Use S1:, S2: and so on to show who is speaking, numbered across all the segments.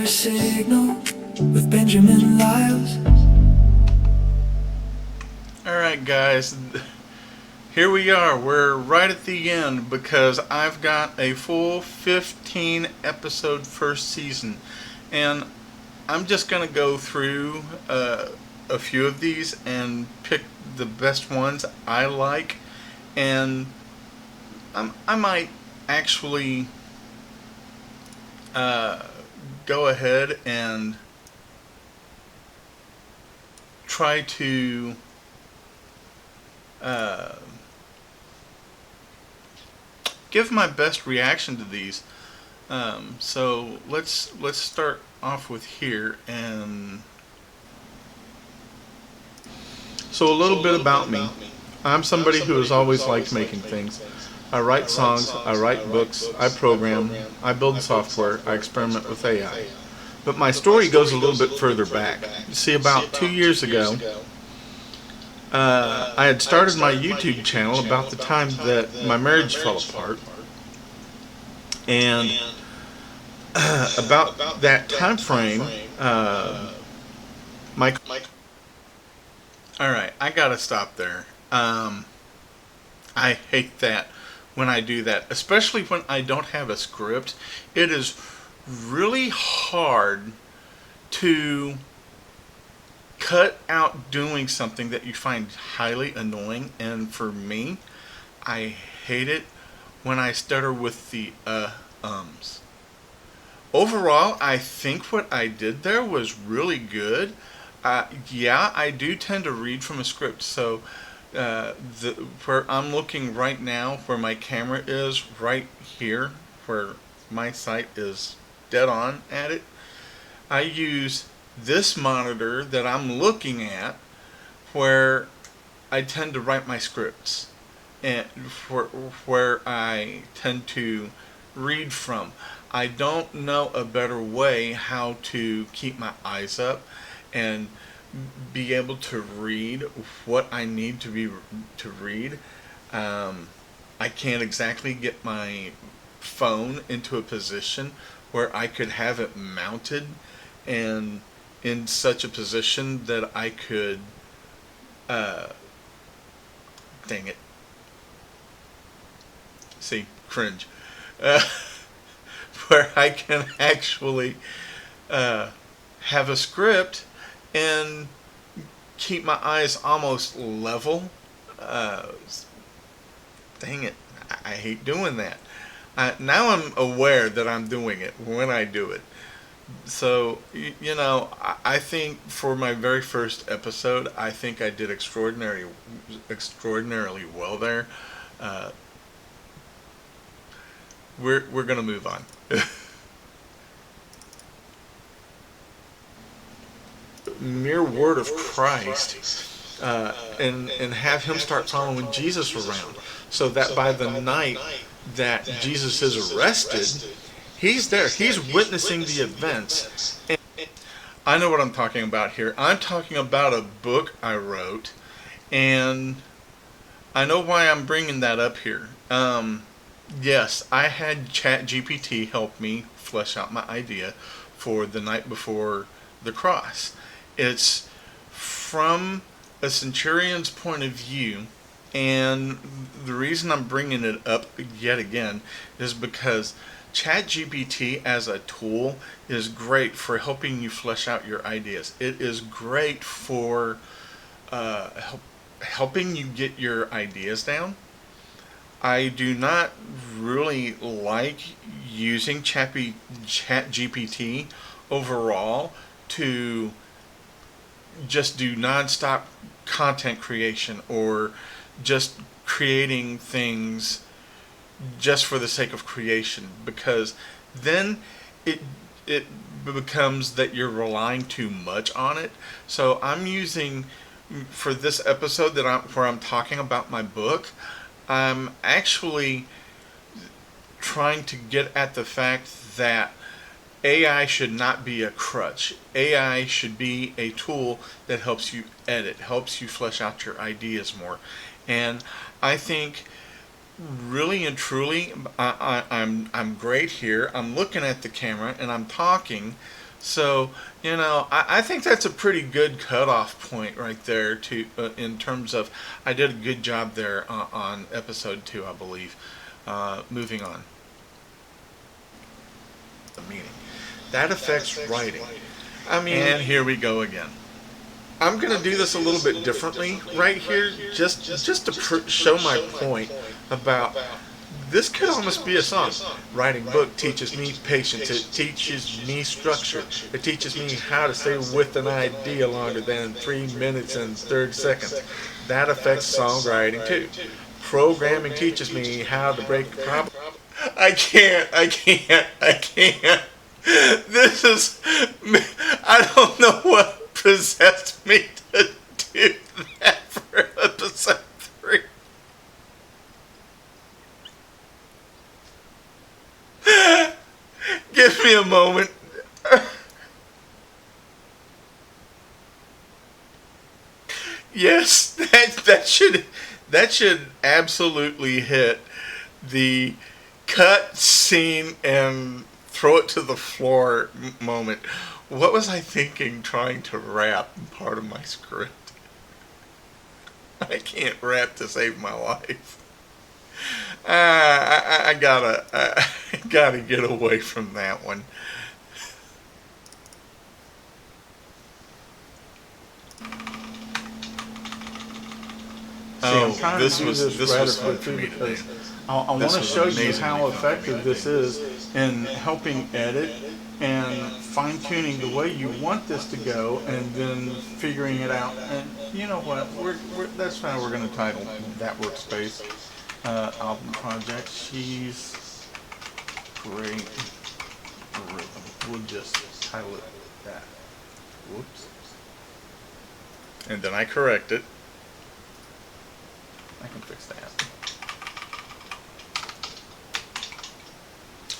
S1: a signal with Benjamin Lyles.
S2: Alright guys, here we are. We're right at the end because I've got a full 15 episode first season, and I'm just going to go through a few of these and pick the best ones I like, and I might actually go ahead and try to give my best reaction to these. So let's start off with here. And so a little bit about me. I'm somebody who has always liked making things. I write songs, I write books, I program, I build software, I experiment with AI. But my story goes a little bit further back. See, about 2 years ago, I had started my YouTube channel about the time that my marriage fell apart. And about that time frame, my... Alright, I gotta stop there. I hate that when I do that, especially when I don't have a script. It is really hard to cut out doing something that you find highly annoying, and for me, I hate it when I stutter with the ums. Overall, I think what I did there was really good. Yeah, I do tend to read from a script, so where I'm looking right now, where my camera is, right here, where my sight is dead on at it, I use this monitor that I'm looking at, where I tend to write my scripts, and where I tend to read from. I don't know a better way how to keep my eyes up and be able to read what I need to read. I can't exactly get my phone into a position where I could have it mounted and in such a position that I could, dang it, see, cringe, where I can actually have a script and keep my eyes almost level. Dang it, I hate doing that. Now I'm aware that I'm doing it when I do it. So, I think for my very first episode, I think I did extraordinarily well there. We're gonna move on. Mere word of Christ, and have him start following Jesus around, so that by the night that Jesus is arrested, he's there. He's witnessing the events. And I know what I'm talking about here. I'm talking about a book I wrote, and I know why I'm bringing that up here. Yes, I had ChatGPT help me flesh out my idea for The Night Before the Cross. It's from a centurion's point of view, and the reason I'm bringing it up yet again is because ChatGPT as a tool is great for helping you flesh out your ideas. It is great for helping you get your ideas down. I do not really like using ChatGPT overall to just do nonstop content creation, or just creating things just for the sake of creation, because then it becomes that you're relying too much on it. So I'm using, for this episode where I'm talking about my book, I'm actually trying to get at the fact that AI should not be a crutch. AI should be a tool that helps you edit, helps you flesh out your ideas more. And I think really and truly, I'm great here. I'm looking at the camera and I'm talking, So, I think that's a pretty good cutoff point right there to in terms of I did a good job there on episode 2, I believe. Moving on. The meaning. That affects writing. I mean, and here we go again. I'm going to do this a little bit differently right here, just to show my point about this could almost be a song. Writing book teaches me patience. It teaches me structure. It teaches me how to stay with an idea longer than 3 minutes and 30 seconds. That affects songwriting too. Programming teaches me how to break problems. I can't. This is. I don't know what possessed me to do that for episode 3. Give me a moment. Yes, that should absolutely hit the cut scene and throw it to the floor moment. What was I thinking trying to rap part of my script? I can't rap to save my life. I gotta get away from that one. Oh, this was fun for me to do.
S3: I want to show you how effective this is in helping edit and fine-tuning the way you want this to go, and then figuring it out. And you know what? That's how we're going to title that workspace album project. She's great rhythm. We'll just title it that. Whoops.
S2: And then I correct it.
S3: I can fix that.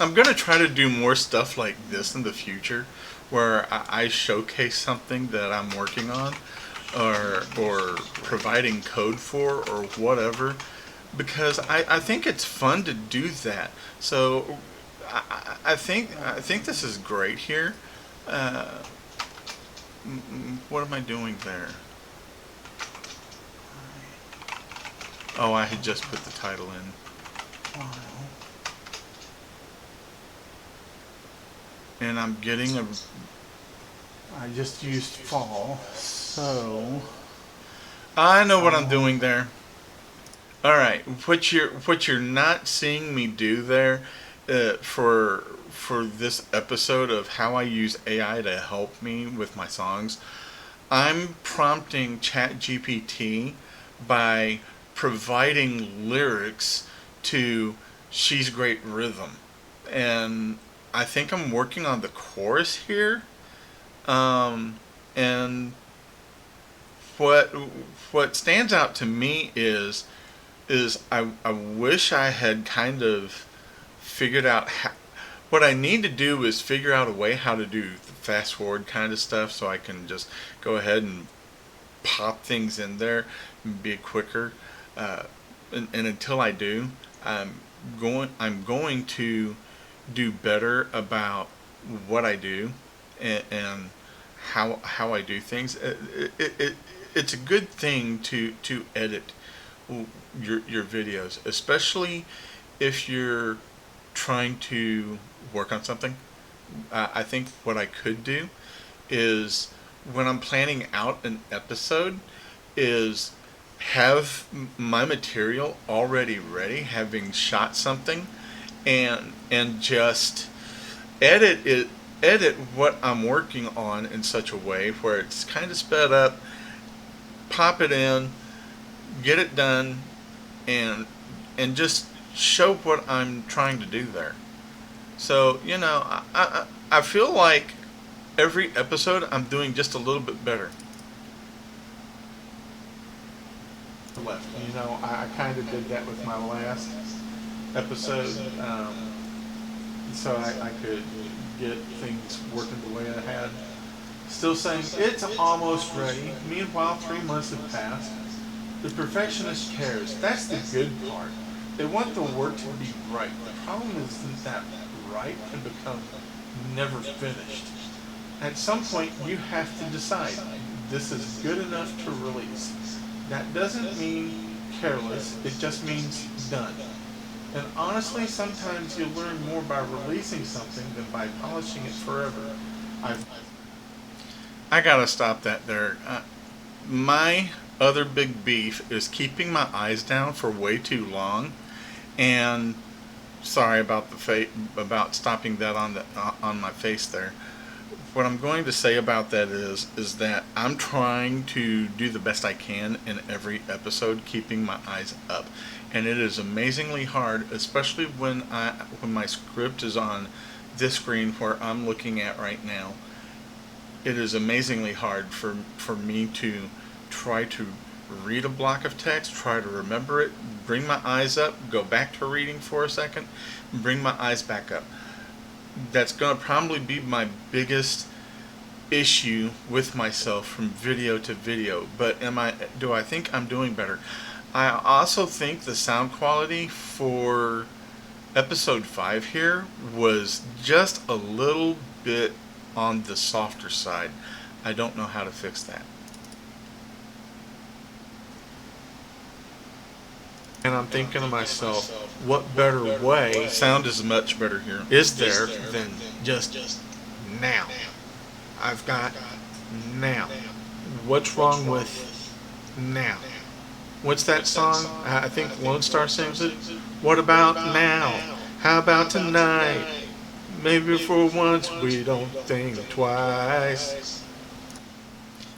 S2: I'm going to try to do more stuff like this in the future, where I showcase something that I'm working on or providing code for or whatever, because I think it's fun to do that. So I think this is great here. What am I doing there? Oh, I had just put the title in. And I'm getting a...
S3: I just used fall, so...
S2: I know what I'm doing there. Alright, what you're not seeing me do there for this episode of how I use AI to help me with my songs, I'm prompting ChatGPT by providing lyrics to She's Great Rhythm. And I think I'm working on the chorus here. And what stands out to me is I wish I had kind of figured out how, what I need to do is figure out a way how to do the fast forward kind of stuff, so I can just go ahead and pop things in there and be quicker. And until I do, I'm going to do better about what I do and how I do things. It's a good thing to edit your videos, especially if you're trying to work on something. I think what I could do is, when I'm planning out an episode, is have my material already ready, having shot something, and just edit what I'm working on in such a way where it's kind of sped up, pop it in, get it done, and just show what I'm trying to do there. So, I feel like every episode I'm doing just a little bit better.
S3: Left. I kind of did that with my last episode, so I could get things working the way I had. Still saying it's almost ready. Meanwhile, 3 months have passed. The perfectionist cares. That's the good part. They want the work to be right. The problem is that right can become never finished. at some point you have to decide this is good enough to release. That doesn't mean careless, it just means done. And honestly, sometimes you'll learn more by releasing something than by polishing it forever.
S2: I gotta stop that there. My other big beef is keeping my eyes down for way too long, and sorry about about stopping that on my face there. What I'm going to say about that is that I'm trying to do the best I can in every episode, keeping my eyes up, and it is amazingly hard, especially when my script is on this screen where I'm looking at right now. It is amazingly hard for me to try to read a block of text, try to remember it, bring my eyes up, go back to reading for a second, bring my eyes back up. That's going to probably be my biggest issue with myself from video to video. But do I think I'm doing better? I also think the sound quality for episode 5 here was just a little bit on the softer side. I don't know how to fix that.
S3: And I'm thinking to myself, what better way
S2: Sound is much better here.
S3: is there than just now? I've got now. What's wrong with now? What's that song? I think Lone Star sings it. What about now? How about tonight? Maybe for once we don't think twice.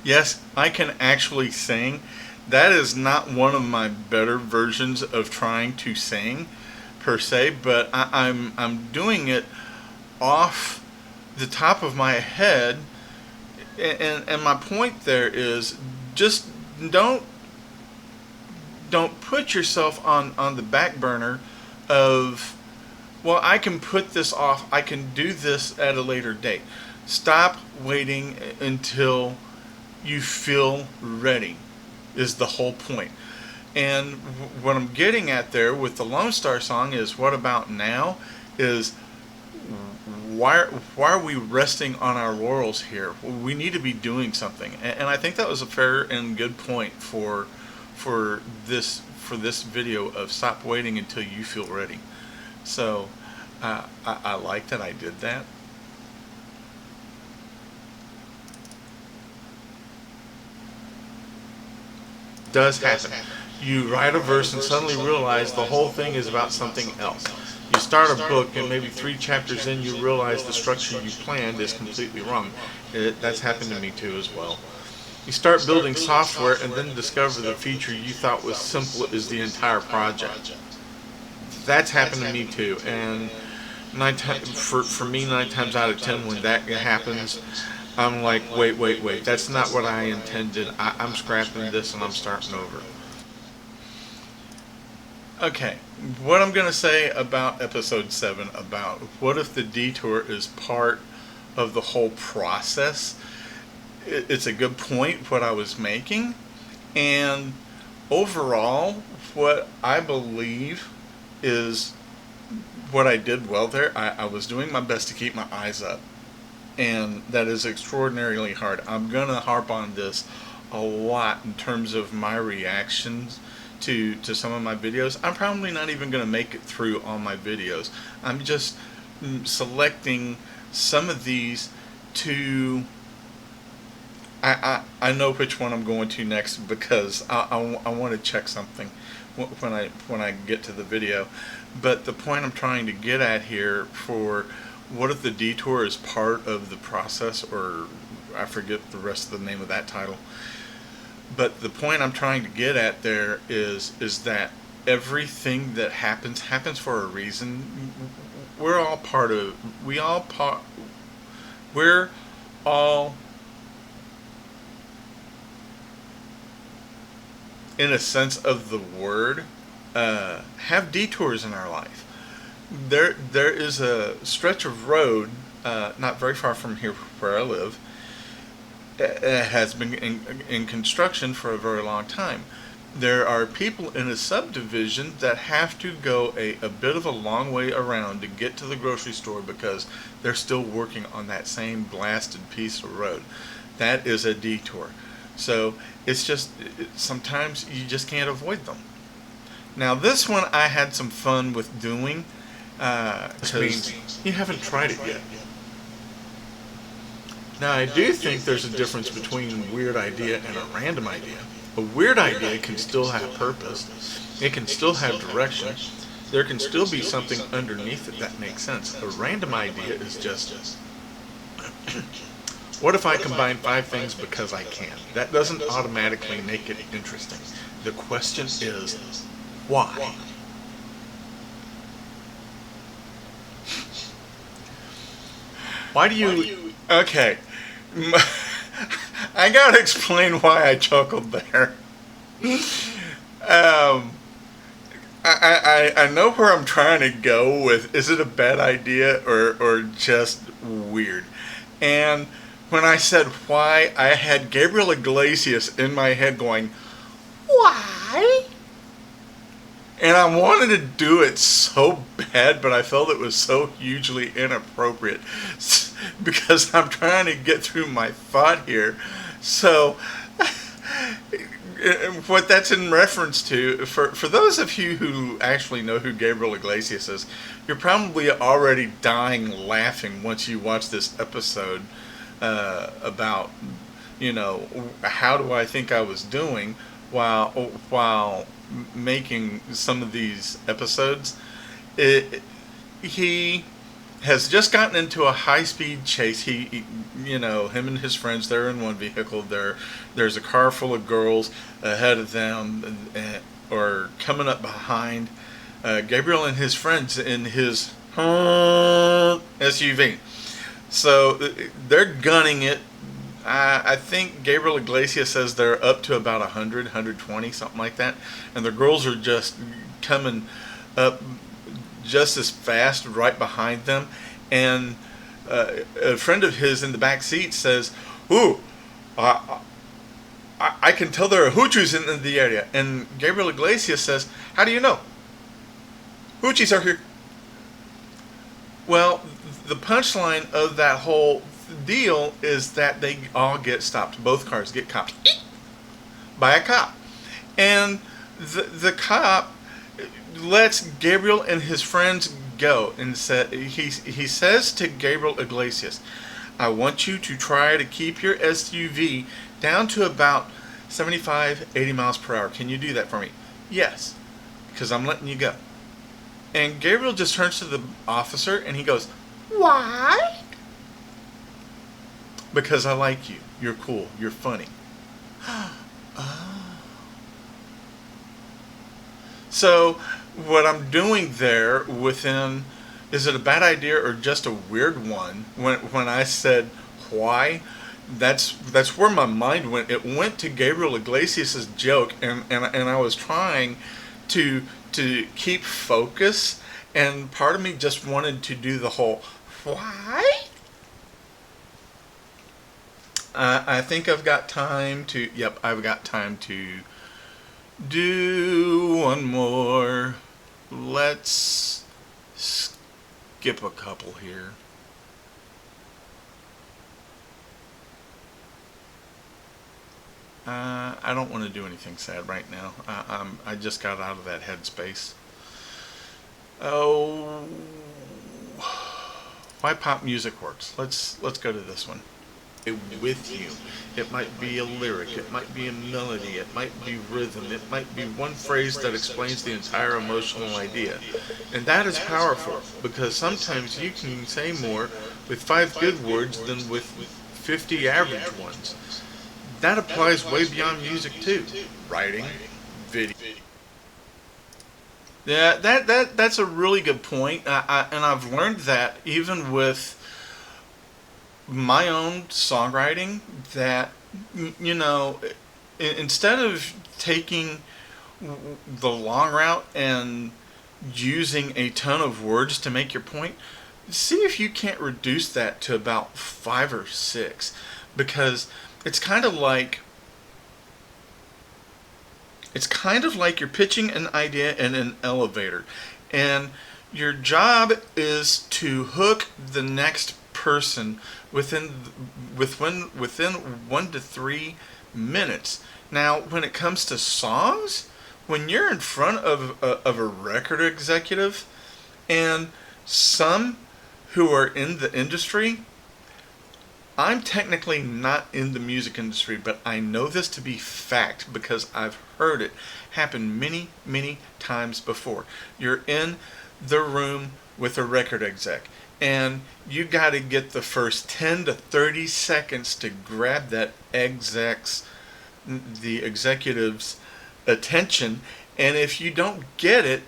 S2: Yes, I can actually sing. That is not one of my better versions of trying to sing per se, but I'm doing it off the top of my head, and my point there is just don't put yourself on the back burner of, well, I can put this off, I can do this at a later date. Stop waiting until you feel ready is the whole point. And what I'm getting at there with the Lone Star song is, what about now? Is why are we resting on our laurels here? We need to be doing something. And I think that was a fair and good point for this video of stop waiting until you feel ready. So I like that I did that.
S3: Does happen. You write a verse and suddenly realize the whole thing is about something else. You start a book and maybe 3 chapters in you realize the structure you planned is completely wrong. That's happened to me too as well. You start building software and then discover the feature you thought was simple is the entire project. That's happened to me too, and for me 9 times out of 10 when that happens, I'm like, wait, that's not what I intended. I'm scrapping this and I'm starting over.
S2: Okay, what I'm going to say about episode 7, about what if the detour is part of the whole process, it's a good point, what I was making. And overall, what I believe is what I did well there. I was doing my best to keep my eyes up. And that is extraordinarily hard. I'm going to harp on this a lot in terms of my reactions to some of my videos. I'm probably not even going to make it through all my videos. I'm just selecting some of these to... I know which one I'm going to next because I want to check something when I get to the video. But the point I'm trying to get at here for what if the detour is part of the process, or I forget the rest of the name of that title. But the point I'm trying to get at there is that everything that happens for a reason. We're all in a sense of the word, have detours in our life. There is a stretch of road not very far from here where I live. It has been in construction for a very long time. there are people in a subdivision that have to go a bit of a long way around to get to the grocery store because they're still working on that same blasted piece of road. That is a detour. So it's just, sometimes you just can't avoid them. Now this one I had some fun with doing. Which means you haven't tried it yet. Now I do think there's a difference between a weird idea and a random idea. A weird idea can still have purpose. It can still have direction. There can still be something underneath it that makes sense. A random idea is just, what if I combine 5 things because I can? That doesn't automatically make it interesting. The question is, why? Why do you... Okay. I gotta explain why I chuckled there. I know where I'm trying to go with, is it a bad idea or just weird? And when I said why, I had Gabriel Iglesias in my head going, why? And I wanted to do it so bad, but I felt it was so hugely inappropriate because I'm trying to get through my thought here. So, what that's in reference to, for those of you who actually know who Gabriel Iglesias is, you're probably already dying laughing once you watch this episode about, you know, how do I think I was doing while making some of these episodes. He has just gotten into a high-speed chase. He, you know, him and his friends, they're in one vehicle. There's a car full of girls ahead of them, or coming up behind. Gabriel and his friends in his SUV. So they're gunning it. I think Gabriel Iglesias says they're up to about 100, 120, something like that. And the girls are just coming up just as fast right behind them. And a friend of his in the back seat says, ooh, I can tell there are hoochies in the area. And Gabriel Iglesias says, how do you know? Hoochies are here. Well, the punchline of that whole deal is that they all get stopped. Both cars get copped by a cop. And the cop lets Gabriel and his friends go. And he says to Gabriel Iglesias, I want you to try to keep your SUV down to about 75, 80 miles per hour. Can you do that for me? Yes, because I'm letting you go. And Gabriel just turns to the officer and he goes, why? Because I like you. You're cool. You're funny. Oh. So what I'm doing there within, is it a bad idea or just a weird one? When I said why, that's where my mind went. It went to Gabriel Iglesias' joke, and I was trying to keep focus, and part of me just wanted to do the whole why. I think I've got time to, yep, I've got time to do one more. Let's skip a couple here. I don't want to do anything sad right now. I just got out of that headspace. Oh, why pop music works. Let's go to this one. With you. It might be a lyric, it might be a melody, it might be rhythm, it might be one phrase that explains the entire emotional idea. And that is powerful, because sometimes you can say more with 5 good words than with 50 average ones. That applies way beyond music too. Writing, video. Yeah, that's a really good point. And I've learned that even with my own songwriting, that, you know, instead of taking the long route and using a ton of words to make your point, see if you can't reduce that to about 5 or 6, because it's kind of like It's kind of like you're pitching an idea in an elevator, and your job is to hook the next person within 1 to 3 minutes. Now, when it comes to songs, when you're in front of a record executive and some who are in the industry, I'm technically not in the music industry, but I know this to be fact because I've heard it happen many, many times before. You're in the room with a record exec, and you got to get the first 10 to 30 seconds to grab that the executive's attention, and if you don't get it,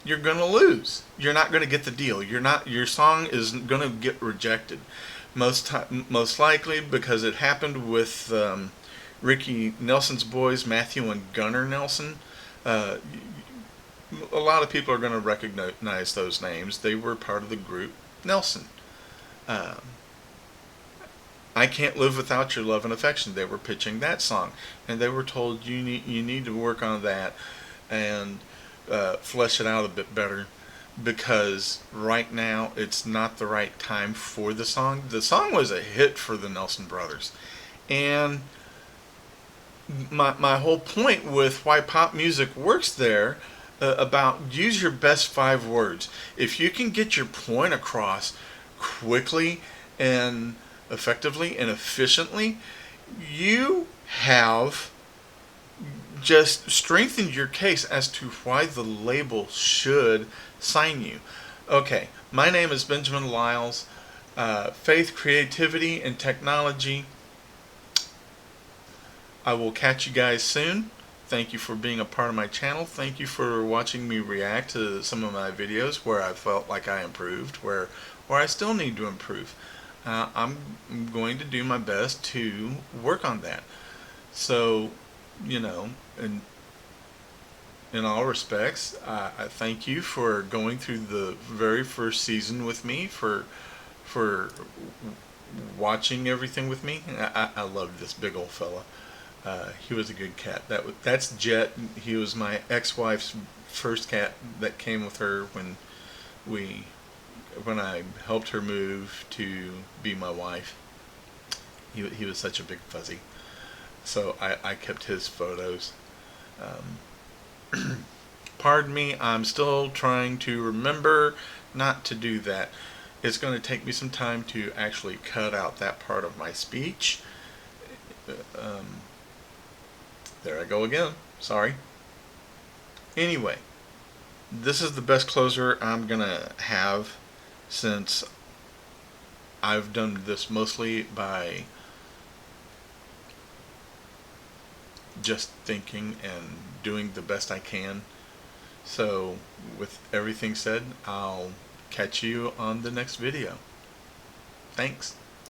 S2: you're going to lose. You're not going to get the deal. Your song is going to get rejected. Most likely because it happened with Ricky Nelson's boys, Matthew and Gunnar Nelson. A lot of people are going to recognize those names. They were part of the group Nelson. I Can't Live Without Your Love and Affection. They were pitching that song, and they were told you need to work on that and flesh it out a bit better, because right now it's not the right time for the song. The song was a hit for the Nelson brothers, and my whole point with why pop music works there, about use your best 5 words. If you can get your point across quickly and effectively and efficiently, you have just strengthened your case as to why the label should sign you. Okay, my name is Benjamin Lyles. Faith, creativity, and technology. I will catch you guys soon. Thank you for being a part of my channel. Thank you for watching me react to some of my videos where I felt like I improved, where I still need to improve. I'm going to do my best to work on that. So, in all respects, I thank you for going through the very first season with me, for watching everything with me. I loved this big old fella. He was a good cat. That's Jet. He was my ex-wife's first cat that came with her when I helped her move to be my wife. He was such a big fuzzy. So I kept his photos. Pardon me, I'm still trying to remember not to do that. It's going to take me some time to actually cut out that part of my speech. There I go again. Sorry. Anyway, this is the best closer I'm going to have, since I've done this mostly by just thinking and doing the best I can. So with everything said, I'll catch you on the next video. Thanks.